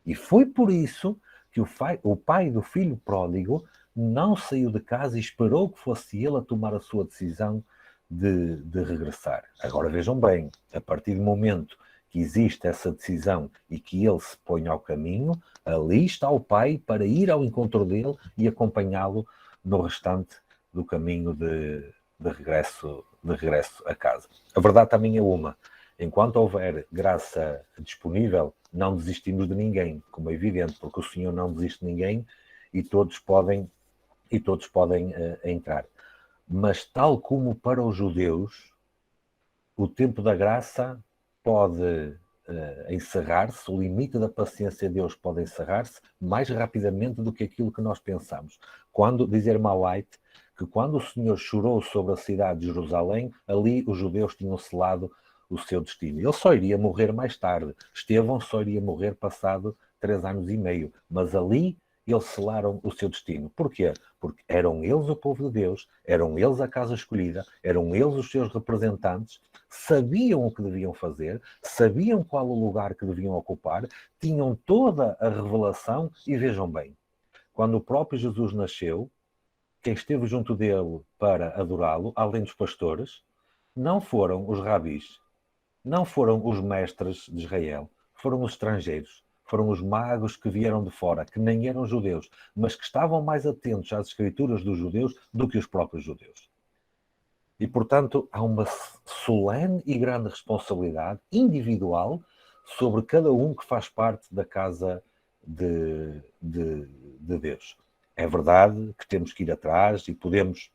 E foi por isso que o pai do filho pródigo não saiu de casa e esperou que fosse ele a tomar a sua decisão de regressar. Agora vejam bem, a partir do momento que existe essa decisão e que ele se põe ao caminho, ali está o pai para ir ao encontro dele e acompanhá-lo no restante do caminho de regresso a casa. A verdade também é uma: enquanto houver graça disponível, não desistimos de ninguém, como é evidente, porque o Senhor não desiste de ninguém e todos podem entrar. Mas tal como para os judeus, o tempo da graça pode encerrar-se, o limite da paciência de Deus pode encerrar-se mais rapidamente do que aquilo que nós pensamos. Diz Irmã White que quando o Senhor chorou sobre a cidade de Jerusalém, ali os judeus tinham selado o seu destino. Ele só iria morrer mais tarde. Estevão só iria morrer passado 3 anos e meio. Mas ali eles selaram o seu destino. Porquê? Porque eram eles o povo de Deus, eram eles a casa escolhida, eram eles os seus representantes, sabiam o que deviam fazer, sabiam qual o lugar que deviam ocupar, tinham toda a revelação. E vejam bem, quando o próprio Jesus nasceu, quem esteve junto dele para adorá-lo, além dos pastores, não foram os rabis, não foram os mestres de Israel, foram os estrangeiros, foram os magos que vieram de fora, que nem eram judeus, mas que estavam mais atentos às escrituras dos judeus do que os próprios judeus. E, portanto, há uma solene e grande responsabilidade individual sobre cada um que faz parte da casa de Deus. É verdade que temos que ir atrás e podemos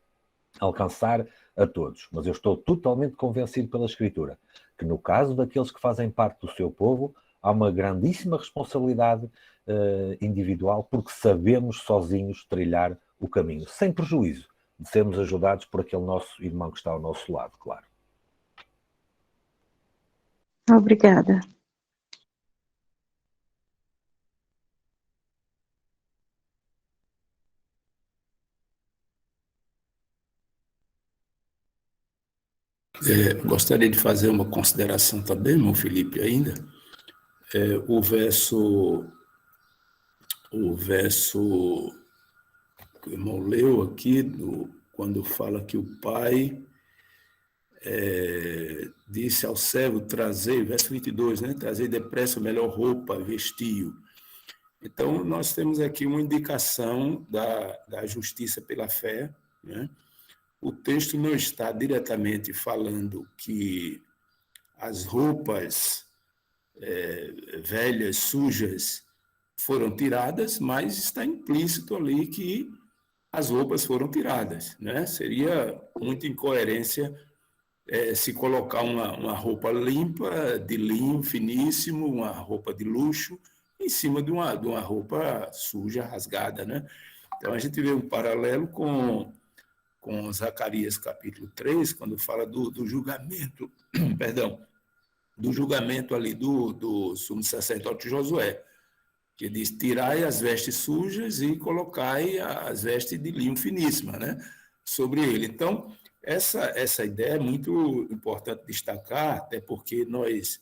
alcançar a todos, mas eu estou totalmente convencido pela Escritura que no caso daqueles que fazem parte do seu povo, há uma grandíssima responsabilidade individual, porque sabemos sozinhos trilhar o caminho, sem prejuízo de sermos ajudados por aquele nosso irmão que está ao nosso lado, claro.
Obrigada.
Gostaria de fazer uma consideração também, meu Felipe, ainda. O verso que o irmão leu aqui, quando fala que o pai disse ao servo trazei, verso 22, né? Trazei depressa a melhor roupa, vestiu. Então, nós temos aqui uma indicação da justiça pela fé, né? O texto não está diretamente falando que as roupas velhas, sujas, foram tiradas, mas está implícito ali que as roupas foram tiradas, né? Seria muita incoerência se colocar uma roupa limpa, de linho finíssimo, uma roupa de luxo, em cima de uma roupa suja, rasgada, né? Então, a gente vê um paralelo com Zacarias capítulo 3, quando fala do julgamento, perdão, do julgamento ali do sumo sacerdote Josué, que diz, tirai as vestes sujas e colocai as vestes de linho finíssima, né, sobre ele. Então, essa ideia é muito importante destacar, até porque nós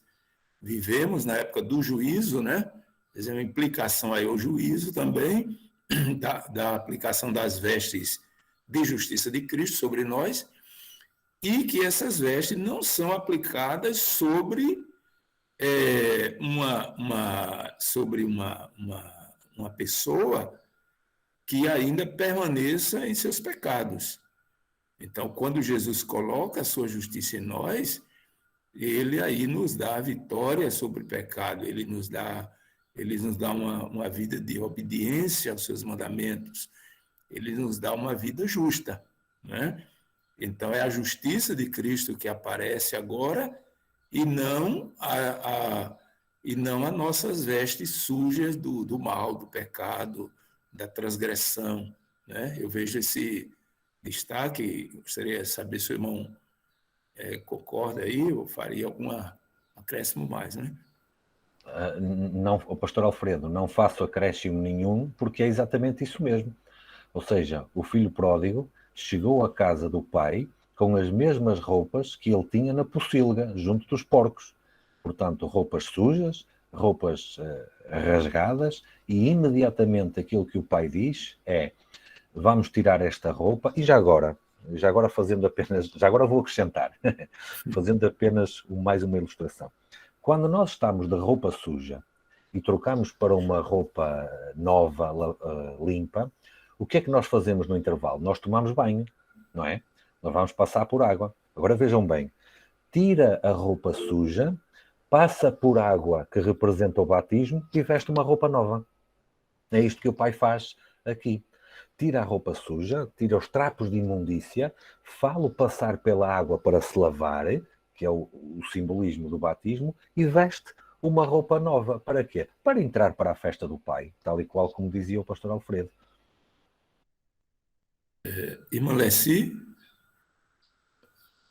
vivemos na época do juízo, né, quer dizer, uma implicação aí ao juízo também, da aplicação das vestes de justiça de Cristo sobre nós, e que essas vestes não são aplicadas sobre uma pessoa que ainda permaneça em seus pecados. Então, quando Jesus coloca a sua justiça em nós, ele aí nos dá a vitória sobre o pecado, ele nos dá uma vida de obediência aos seus mandamentos, ele nos dá uma vida justa, né? Então, é a justiça de Cristo que aparece agora e não as nossas vestes sujas do mal, do pecado, da transgressão, né? Eu vejo esse destaque, gostaria de saber se o irmão concorda aí, ou faria algum acréscimo mais, né?
Não, o pastor Alfredo, não faço acréscimo nenhum, porque é exatamente isso mesmo. Ou seja, o filho pródigo chegou à casa do pai com as mesmas roupas que ele tinha na pocilga, junto dos porcos. Portanto, roupas sujas, roupas rasgadas, e imediatamente aquilo que o pai diz é: vamos tirar esta roupa, e já agora vou acrescentar, fazendo apenas mais uma ilustração. Quando nós estamos de roupa suja e trocamos para uma roupa nova, limpa, o que é que nós fazemos no intervalo? Nós tomamos banho, não é? Nós vamos passar por água. Agora vejam bem, tira a roupa suja, passa por água que representa o batismo e veste uma roupa nova. É isto que o pai faz aqui. Tira a roupa suja, tira os trapos de imundícia, fala passar pela água para se lavar, que é o simbolismo do batismo, e veste uma roupa nova. Para quê? Para entrar para a festa do pai, tal e qual como dizia o pastor Alfredo.
Irmã Leci?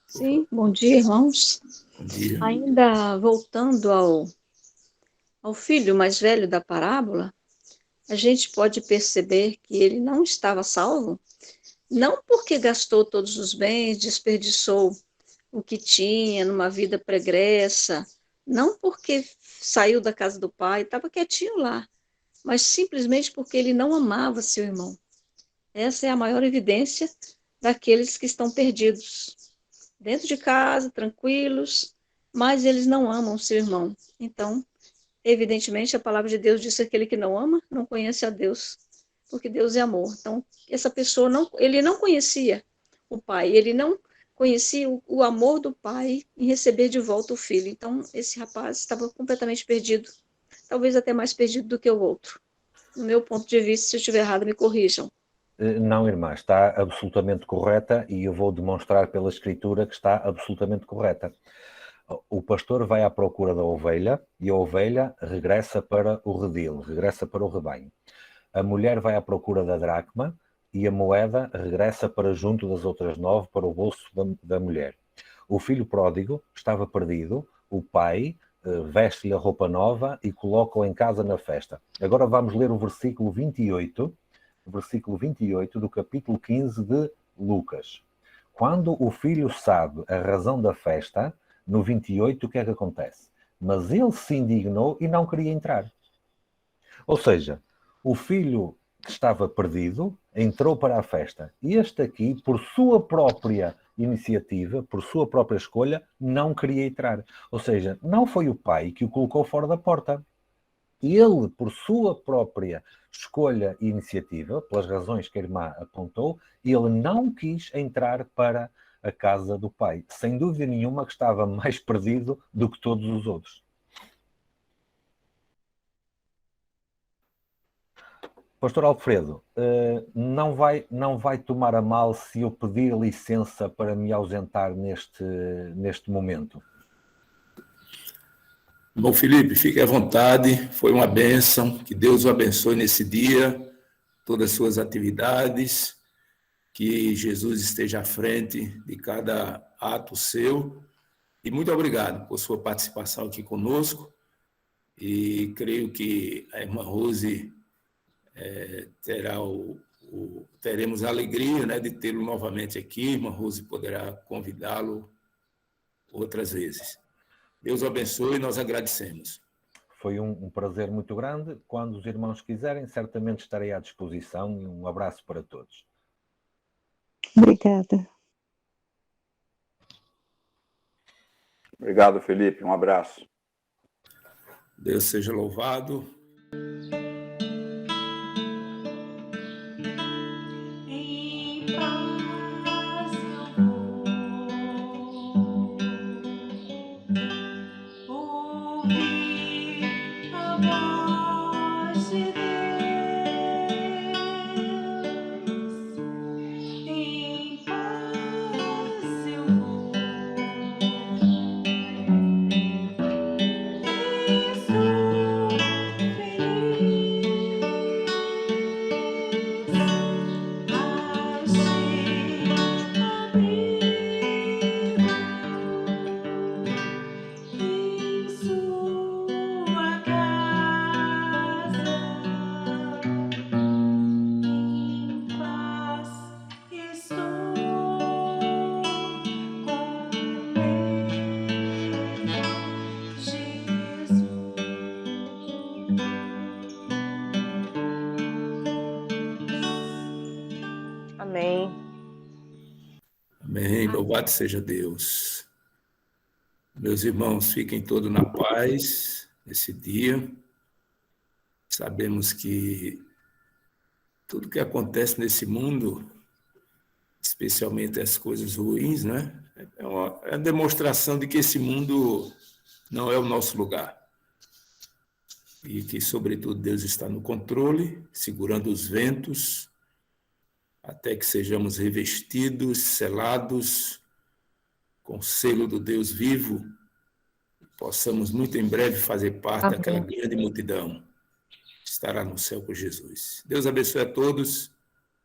Sim, bom dia, irmãos.
Bom dia.
Ainda voltando ao filho mais velho da parábola, a gente pode perceber que ele não estava salvo, não porque gastou todos os bens, desperdiçou o que tinha numa vida pregressa, não porque saiu da casa do pai, estava quietinho lá, mas simplesmente porque ele não amava seu irmão. Essa é a maior evidência daqueles que estão perdidos dentro de casa, tranquilos, mas eles não amam seu irmão. Então, evidentemente, a palavra de Deus diz que aquele que não ama não conhece a Deus, porque Deus é amor. Então, essa pessoa ele não conhecia o pai, ele não conhecia o amor do pai em receber de volta o filho. Então, esse rapaz estava completamente perdido, talvez até mais perdido do que o outro. No meu ponto de vista, se eu estiver errado, me corrijam.
Não, irmã, está absolutamente correta, e eu vou demonstrar pela escritura que está absolutamente correta. O pastor vai à procura da ovelha e a ovelha regressa para o redil, regressa para o rebanho. A mulher vai à procura da dracma e a moeda regressa para junto das outras 9 para o bolso da mulher. O filho pródigo estava perdido, o pai veste-lhe a roupa nova e coloca-o em casa na festa. Agora vamos ler o versículo 28 do capítulo 15 de Lucas. Quando o filho sabe a razão da festa, no 28, o que é que acontece? Mas ele se indignou e não queria entrar. Ou seja, o filho que estava perdido entrou para a festa. E este aqui, por sua própria iniciativa, por sua própria escolha, não queria entrar. Ou seja, não foi o pai que o colocou fora da porta. ele, por sua própria escolha e iniciativa, pelas razões que a irmã apontou, ele não quis entrar para a casa do Pai. Sem dúvida nenhuma que estava mais perdido do que todos os outros. Pastor Alfredo, não vai tomar a mal se eu pedir licença para me ausentar neste momento?
Bom, Felipe, fique à vontade, foi uma bênção, que Deus o abençoe nesse dia, todas as suas atividades, que Jesus esteja à frente de cada ato seu, e muito obrigado por sua participação aqui conosco, e creio que a irmã Rose teremos a alegria, né, de tê-lo novamente aqui, a irmã Rose poderá convidá-lo outras vezes. Deus abençoe e nós agradecemos.
Foi um prazer muito grande. Quando os irmãos quiserem, certamente estarei à disposição. E um abraço para todos.
Obrigada.
Obrigado, Felipe. Um abraço.
Deus seja louvado.
Amém.
Amém. Louvado seja Deus. Meus irmãos, fiquem todos na paz nesse dia. Sabemos que tudo que acontece nesse mundo, especialmente as coisas ruins, né, é uma demonstração de que esse mundo não é o nosso lugar. E que, sobretudo, Deus está no controle, segurando os ventos, até que sejamos revestidos, selados com o selo do Deus vivo, possamos muito em breve fazer parte daquela grande multidão que estará no céu com Jesus. Deus abençoe a todos,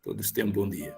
todos tenham um bom dia.